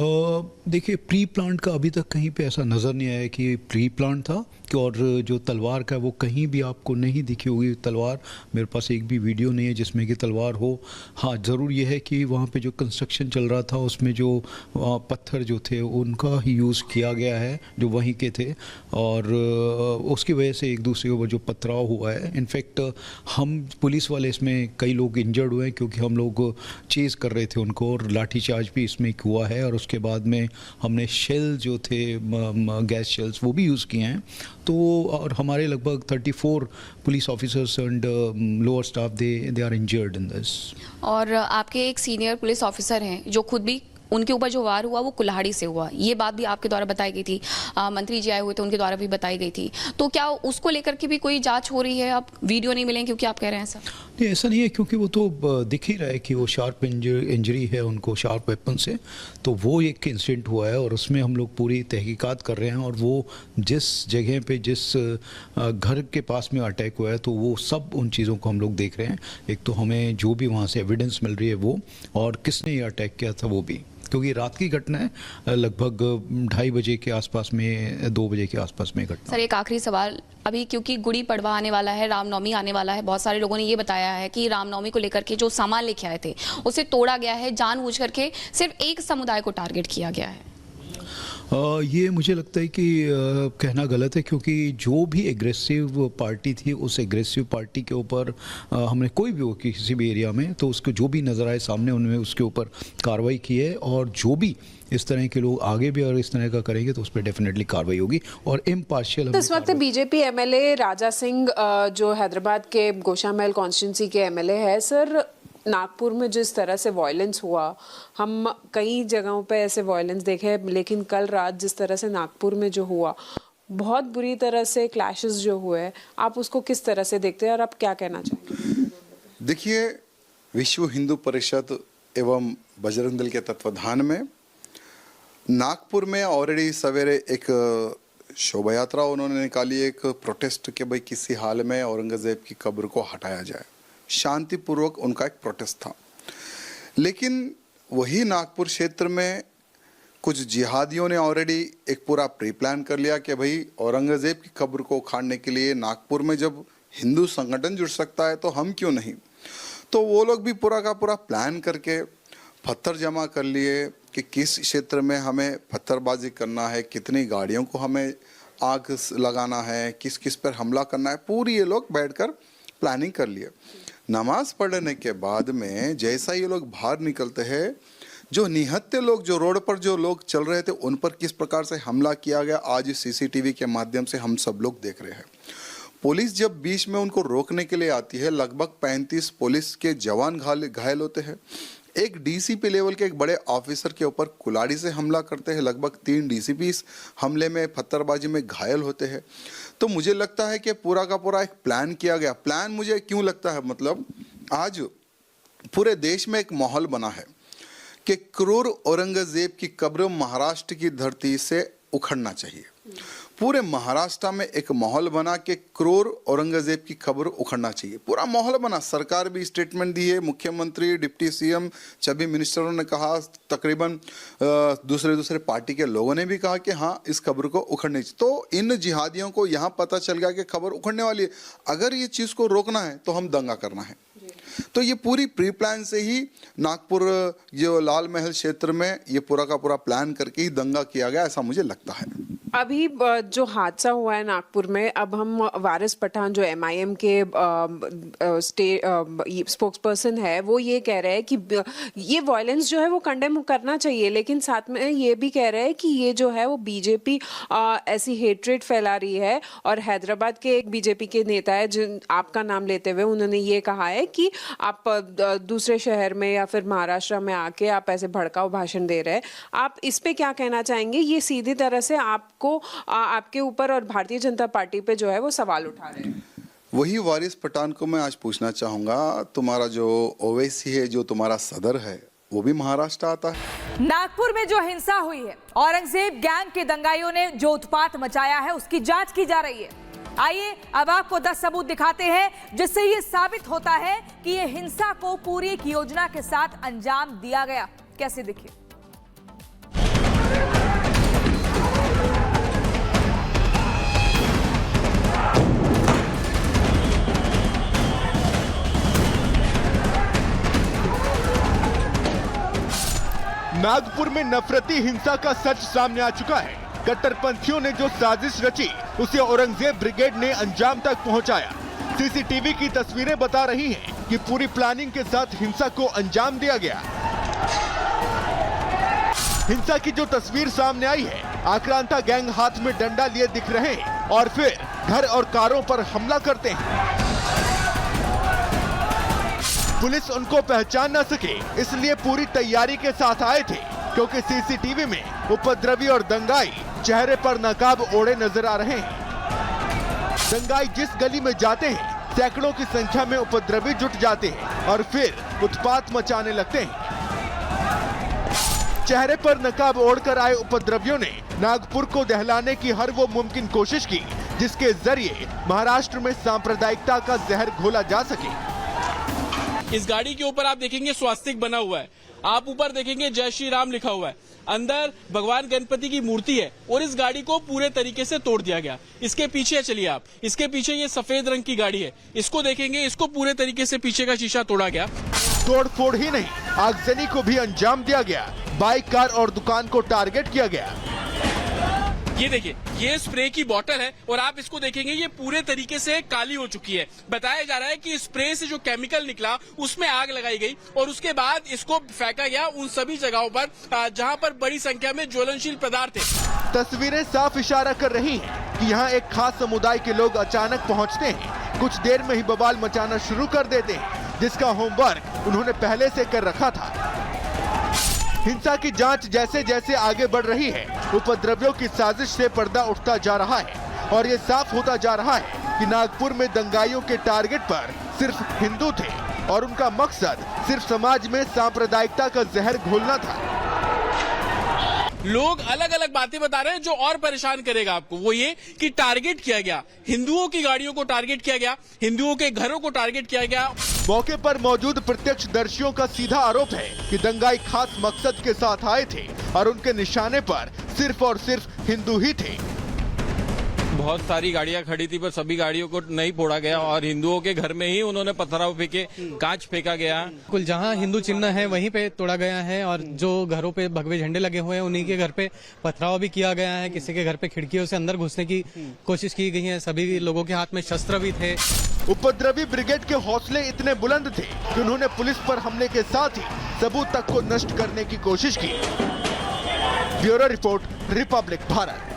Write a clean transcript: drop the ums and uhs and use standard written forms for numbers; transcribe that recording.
देखिए, pre plant का अभी तक कहीं पे ऐसा नज़र नहीं आया कि प्री प्लांट था कि, और जो तलवार का वो कहीं भी आपको नहीं दिखी होगी तलवार। मेरे पास एक भी वीडियो नहीं है जिसमें कि तलवार हो। हाँ, ज़रूर ये है कि वहाँ पे जो कंस्ट्रक्शन चल रहा था उसमें जो पत्थर जो थे उनका ही यूज़ किया गया है, जो वहीं के थे, और उसकी वजह से एक दूसरे के ऊपर जो पथराव हुआ है। इनफैक्ट हम पुलिस वाले इसमें कई लोग इंजर्ड हुए हैं क्योंकि हम लोग चेज़ कर रहे थे उनको, और लाठीचार्ज भी इसमें हुआ है। और उसके बाद में हमने शेल जो थे गैस शेल्स वो भी यूज़ किए हैं। तो और हमारे लगभग 34 police officers and lower staff they are injured in this. और आपके एक सीनियर पुलिस ऑफिसर हैं जो खुद भी, उनके ऊपर जो वार हुआ वो कुल्हाड़ी से हुआ, ये बात भी आपके द्वारा बताई गई थी, मंत्री जी आए हुए थे उनके द्वारा भी बताई गई थी। तो क्या उसको लेकर के भी कोई जांच हो रही है? अब वीडियो नहीं मिले क्योंकि आप कह रहे हैं सर। नहीं, ऐसा नहीं है, क्योंकि वो तो दिख ही रहा है कि वो शार्प इंजरी है उनको, शार्प वेपन से। तो वो एक इंसिडेंट हुआ है और उसमें हम लोग पूरी तहकीकात कर रहे हैं। और वो जिस जगह पे, जिस घर के पास में अटैक हुआ है, तो वो सब उन चीज़ों को हम लोग देख रहे हैं। एक तो हमें जो भी वहाँ से एविडेंस मिल रही है वो, और किसने ये अटैक किया था वो भी, क्योंकि रात की घटना है, लगभग 2:30 बजे के आसपास में, 2 बजे के आसपास में घटना। सर, एक आखिरी सवाल, अभी क्योंकि गुड़ी पड़वा आने वाला है, रामनवमी आने वाला है, बहुत सारे लोगों ने ये बताया है कि रामनवमी को लेकर के जो सामान लेके आए थे उसे तोड़ा गया है, जानबूझ करके सिर्फ एक समुदाय को टारगेट किया गया है। ये मुझे लगता है कि कहना गलत है, क्योंकि जो भी एग्रेसिव पार्टी थी उस एग्रेसिव पार्टी के ऊपर हमने कोई भी हो किसी भी एरिया में, तो उसको जो भी नज़र आए सामने उनमें उसके ऊपर कार्रवाई की है। और जो भी इस तरह के लोग आगे भी अगर इस तरह का करेंगे तो उस पर डेफिनेटली कार्रवाई होगी और इम्पार्शियल। तो इस वक्त बीजेपी एमएलए राजा सिंह जो हैदराबाद के गोशामहल कॉन्स्टिट्यूंसी के एमएलए है, सर नागपुर में जिस तरह से वायलेंस हुआ, हम कई जगहों पे ऐसे वायलेंस देखे, लेकिन कल रात जिस तरह से नागपुर में जो हुआ, बहुत बुरी तरह से क्लैशेस जो हुए, आप उसको किस तरह से देखते हैं और आप क्या कहना चाहेंगे? देखिए, विश्व हिंदू परिषद एवं बजरंग दल के तत्वाधान में नागपुर में ऑलरेडी सवेरे एक शोभा यात्रा उन्होंने निकाली, एक प्रोटेस्ट के भाई किसी हाल में औरंगजेब की कब्र को हटाया जाए, शांतिपूर्वक उनका एक प्रोटेस्ट था। लेकिन वही नागपुर क्षेत्र में कुछ जिहादियों ने ऑलरेडी एक पूरा प्री प्लान कर लिया कि भाई औरंगजेब की कब्र को उखाड़ने के लिए नागपुर में जब हिंदू संगठन जुड़ सकता है तो हम क्यों नहीं। तो वो लोग भी पूरा का पूरा प्लान करके पत्थर जमा कर लिए कि किस क्षेत्र में हमें पत्थरबाजी करना है, कितनी गाड़ियों को हमें आग लगाना है, किस किस पर हमला करना है, पूरी ये लोग बैठकर प्लानिंग कर लिए। नमाज पढ़ने के बाद में जैसा ये लोग बाहर निकलते हैं, जो निहत्थे लोग, जो रोड पर जो लोग चल रहे थे, उन पर किस प्रकार से हमला किया गया आज सीसीटीवी के माध्यम से हम सब लोग देख रहे हैं। पुलिस जब बीच में उनको रोकने के लिए आती है, लगभग 35 पुलिस के जवान घायल होते हैं। एक डीसीपी लेवल के एक बड़े ऑफिसर के ऊपर कुल्हाड़ी से हमला करते हैं, लगभग 3 डीसीपी इस हमले में, पत्थरबाजी में घायल होते हैं। तो मुझे लगता है कि पूरा का पूरा एक प्लान किया गया। प्लान मुझे क्यों लगता है, मतलब आज पूरे देश में एक माहौल बना है कि क्रूर औरंगजेब की कब्र महाराष्ट्र की धरती से उखड़ना चाहिए। पूरे महाराष्ट्र में एक माहौल बना कि क्रूर औरंगजेब की खबर उखड़ना चाहिए, पूरा माहौल बना। सरकार भी स्टेटमेंट दी है, मुख्यमंत्री, डिप्टी सीएम, सभी मिनिस्टरों ने कहा, तकरीबन दूसरे पार्टी के लोगों ने भी कहा कि हाँ इस खबर को उखड़नी चाहिए। तो इन जिहादियों को यहाँ पता चल गया कि खबर उखड़ने वाली है, अगर ये चीज़ को रोकना है तो हम दंगा करना है। तो ये पूरी प्री प्लान से ही नागपुर जो लाल महल क्षेत्र में ये पूरा का पूरा प्लान करके ही दंगा किया गया, ऐसा मुझे लगता है। अभी जो हादसा हुआ है नागपुर में, अब हम वारिस पठान जो एमआईएम के स्पोक्स पर्सन है, वो ये कह रहे हैं कि ये वायलेंस जो है वो कंडेम करना चाहिए, लेकिन साथ में ये भी कह रहे हैं कि ये जो है वो बीजेपी ऐसी हेट्रेड फैला रही है। और हैदराबाद के एक बीजेपी के नेता है, जिन आपका नाम लेते हुए उन्होंने ये कहा है कि आप दूसरे शहर में या फिर महाराष्ट्र में आके आप ऐसे भड़काऊ भाषण दे रहे हैं। आप इस पे क्या कहना चाहेंगे? ये सीधी तरह से आपको आपके ऊपर और भारतीय जनता पार्टी पे जो है वो सवाल उठा रहे हैं। वही वारिस पठान को मैं आज पूछना चाहूंगा, तुम्हारा जो ओवैसी है, जो तुम्हारा सदर है, वो भी महाराष्ट्र आता है। नागपुर में जो हिंसा हुई है, औरंगजेब गैंग के दंगाइयों ने जो उत्पात मचाया है, उसकी जांच की जा रही है। आइए अब आपको 10 सबूत दिखाते हैं जिससे ये साबित होता है कि ये हिंसा को पूरी एक योजना के साथ अंजाम दिया गया। कैसे? देखिए। नागपुर में नफरती हिंसा का सच सामने आ चुका है। कट्टरपंथियों ने जो साजिश रची उसे औरंगजेब ब्रिगेड ने अंजाम तक पहुंचाया। सीसीटीवी की तस्वीरें बता रही हैं कि पूरी प्लानिंग के साथ हिंसा को अंजाम दिया गया। हिंसा की जो तस्वीर सामने आई है, आक्रांता गैंग हाथ में डंडा लिए दिख रहे हैं और फिर घर और कारों पर हमला करते हैं। पुलिस उनको पहचान न सके इसलिए पूरी तैयारी के साथ आए थे, क्योंकि सीसीटीवी में उपद्रवी और दंगाई चेहरे पर नकाब ओढ़े नजर आ रहे हैं। दंगाई जिस गली में जाते हैं, सैकड़ों की संख्या में उपद्रवी जुट जाते हैं और फिर उत्पात मचाने लगते हैं। चेहरे पर नकाब ओढ़कर आए उपद्रवियों ने नागपुर को दहलाने की हर वो मुमकिन कोशिश की जिसके जरिए महाराष्ट्र में सांप्रदायिकता का जहर घोला जा सके। इस गाड़ी के ऊपर आप देखेंगे स्वास्तिक बना हुआ है, आप ऊपर देखेंगे जय श्री राम लिखा हुआ है, अंदर भगवान गणपति की मूर्ति है और इस गाड़ी को पूरे तरीके से तोड़ दिया गया। इसके पीछे चलिए आप, इसके पीछे ये सफेद रंग की गाड़ी है, इसको देखेंगे, इसको पूरे तरीके से पीछे का शीशा तोड़ा गया। तोड़फोड़ ही नहीं, आगजनी को भी अंजाम दिया गया। बाइक, कार और दुकान को टारगेट किया गया। ये देखिए, ये स्प्रे की बोतल है और आप इसको देखेंगे ये पूरे तरीके से काली हो चुकी है। बताया जा रहा है कि स्प्रे से जो केमिकल निकला उसमें आग लगाई गई और उसके बाद इसको फेंका गया उन सभी जगहों पर जहां पर बड़ी संख्या में ज्वलनशील पदार्थ थे। तस्वीरें साफ इशारा कर रही हैं कि यहाँ एक खास समुदाय के लोग अचानक पहुँचते हैं, कुछ देर में ही बवाल मचाना शुरू कर देते हैं, जिसका होमवर्क उन्होंने पहले से कर रखा था। हिंसा की जांच जैसे जैसे आगे बढ़ रही है, उपद्रवियों की साजिश से पर्दा उठता जा रहा है और ये साफ होता जा रहा है कि नागपुर में दंगाइयों के टारगेट पर सिर्फ हिंदू थे और उनका मकसद सिर्फ समाज में सांप्रदायिकता का जहर घोलना था। लोग अलग अलग बातें बता रहे हैं जो और परेशान करेगा आपको, वो ये कि टारगेट किया गया, हिंदुओं की गाड़ियों को टारगेट किया गया, हिंदुओं के घरों को टारगेट किया गया। मौके पर मौजूद प्रत्यक्षदर्शियों का सीधा आरोप है कि दंगाई खास मकसद के साथ आए थे और उनके निशाने पर सिर्फ और सिर्फ हिंदू ही थे। बहुत सारी गाड़ियां खड़ी थी पर सभी गाड़ियों को नहीं फोड़ा गया और हिंदुओं के घर में ही उन्होंने पथराव फेंके, कांच फेंका गया। कुल जहां हिंदू चिन्ह है वहीं पे तोड़ा गया है और जो घरों पे भगवे झंडे लगे हुए हैं उन्हीं के घर पे पथराव भी किया गया है। किसी के घर पे खिड़कियों से अंदर घुसने की कोशिश की गई है। सभी लोगों के हाथ में शस्त्र भी थे। उपद्रवी ब्रिगेड के हौसले इतने बुलंद थे कि उन्होंने पुलिस पर हमले के साथ ही सबूत तक को नष्ट करने की कोशिश की। Bureau report, Republic Bharat.